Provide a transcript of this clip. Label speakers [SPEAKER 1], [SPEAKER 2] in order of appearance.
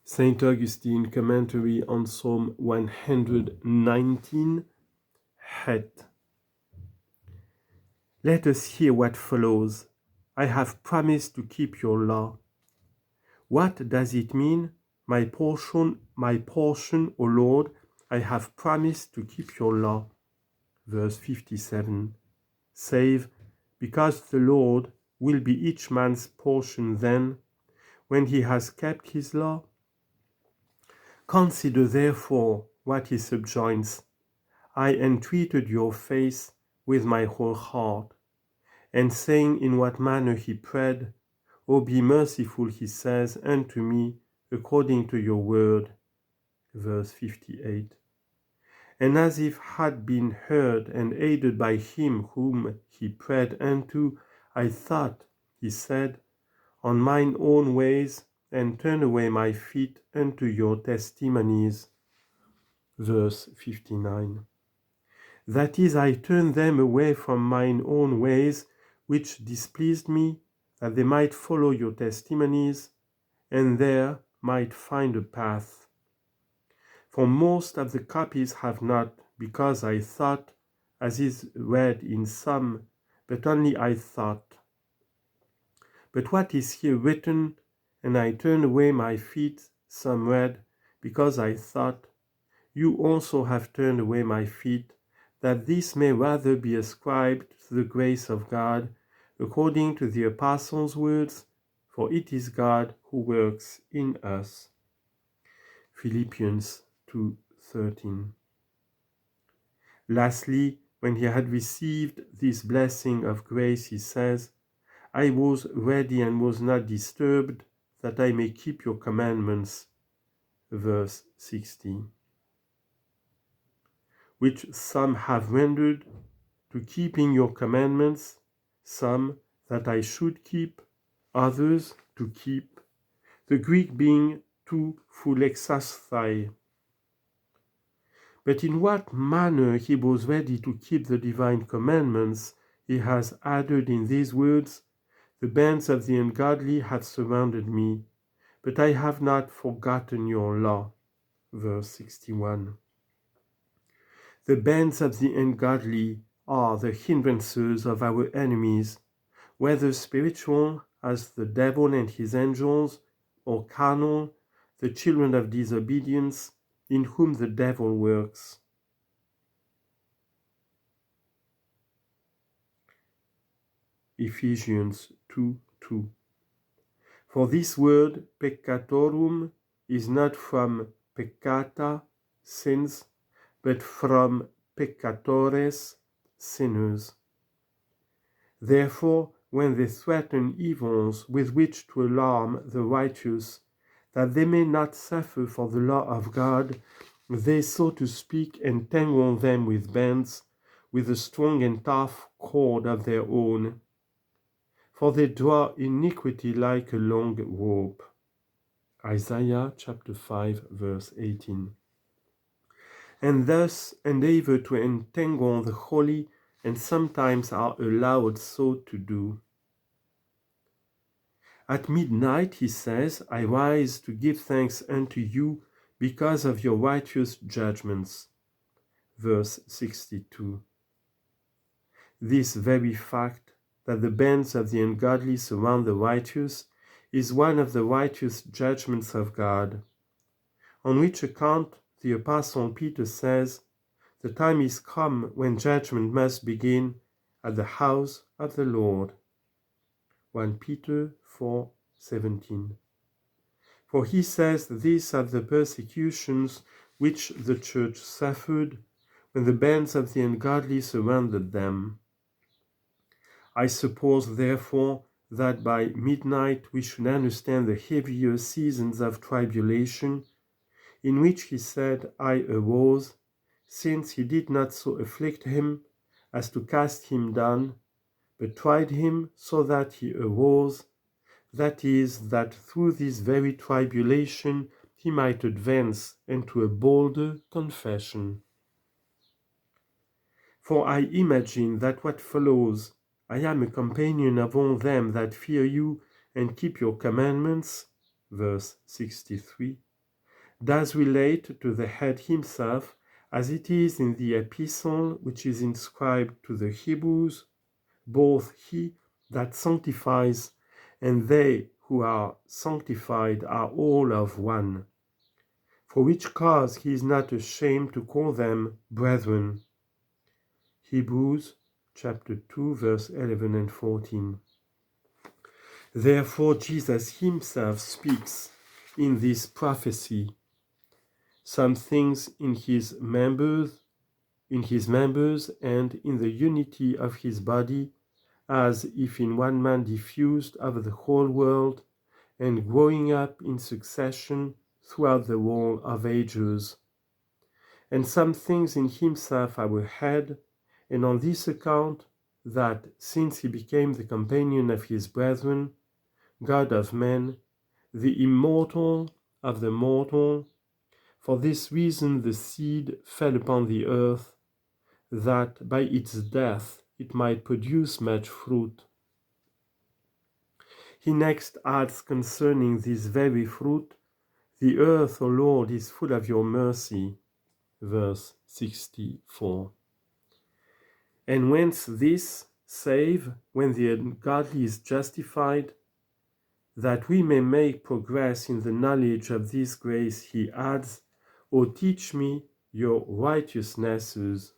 [SPEAKER 1] Saint Augustine, commentary on Psalm 119, Het. Let us hear what follows. I have promised to keep your law. What does it mean? My portion, O Lord, I have promised to keep your law. Verse 57. Save, because the Lord will be each man's portion then, when he has kept his law. Consider therefore what he subjoins. I entreated your face with my whole heart, and saying in what manner he prayed, O be merciful, he says, unto me, according to your word. Verse 58. And as if had been heard and aided by him whom he prayed unto, I thought, he said, on mine own ways, and turn away my feet unto your testimonies. Verse 59. That is, I turned them away from mine own ways, which displeased me, that they might follow your testimonies, and there might find a path. For most of the copies have not, because I thought, as is read in some, but only I thought. But what is here written, and I turned away my feet, some read, because I thought, you also have turned away my feet, that this may rather be ascribed to the grace of God, according to the Apostles' words, for it is God who works in us. Philippians 2:13. Lastly, when he had received this blessing of grace, he says, I was ready and was not disturbed, that I may keep your commandments. Verse 60. Which some have rendered, to keeping your commandments, some that I should keep, others to keep, the Greek being to phulexasthai. But in what manner he was ready to keep the divine commandments, he has added in these words, the bands of the ungodly have surrounded me, but I have not forgotten your law. Verse 61. The bands of the ungodly are the hindrances of our enemies, whether spiritual, as the devil and his angels, or carnal, the children of disobedience, in whom the devil works. Ephesians 2:2. For this word peccatorum is not from peccata, sins, but from peccatores, sinners. Therefore, when they threaten evils with which to alarm the righteous, that they may not suffer for the law of God, they, so to speak, entangle them with bands, with a strong and tough cord of their own. For they draw iniquity like a long rope. Isaiah chapter 5, verse 18. And thus endeavor to entangle the holy, and sometimes are allowed so to do. At midnight, he says, I rise to give thanks unto you because of your righteous judgments. Verse 62. This very fact, that the bands of the ungodly surround the righteous, is one of the righteous judgments of God. On which account the Apostle Peter says, the time is come when judgment must begin at the house of the Lord. 1 Peter 4:17. For he says these are the persecutions which the church suffered when the bands of the ungodly surrounded them. I suppose, therefore, that by midnight we should understand the heavier seasons of tribulation, in which he said, I arose, since he did not so afflict him as to cast him down, but tried him so that he arose, that is, that through this very tribulation he might advance into a bolder confession. For I imagine that what follows, I am a companion of all them that fear you and keep your commandments, verse 63, does relate to the head himself, as it is in the epistle which is inscribed to the Hebrews, both he that sanctifies and they who are sanctified are all of one. For which cause he is not ashamed to call them brethren. Hebrews chapter 2 verse 11 and 14. Therefore Jesus himself speaks in this prophecy some things in his members and in the unity of his body, as if in one man diffused over the whole world and growing up in succession throughout the world of ages. And some things in himself our head, and on this account, that since he became the companion of his brethren, God of men, the immortal of the mortal, for this reason the seed fell upon the earth, that by its death it might produce much fruit. He next adds concerning this very fruit, the earth, O Lord, is full of your mercy, verse 64. And whence this, save when the ungodly is justified, that we may make progress in the knowledge of this grace, he adds, O teach me your righteousnesses.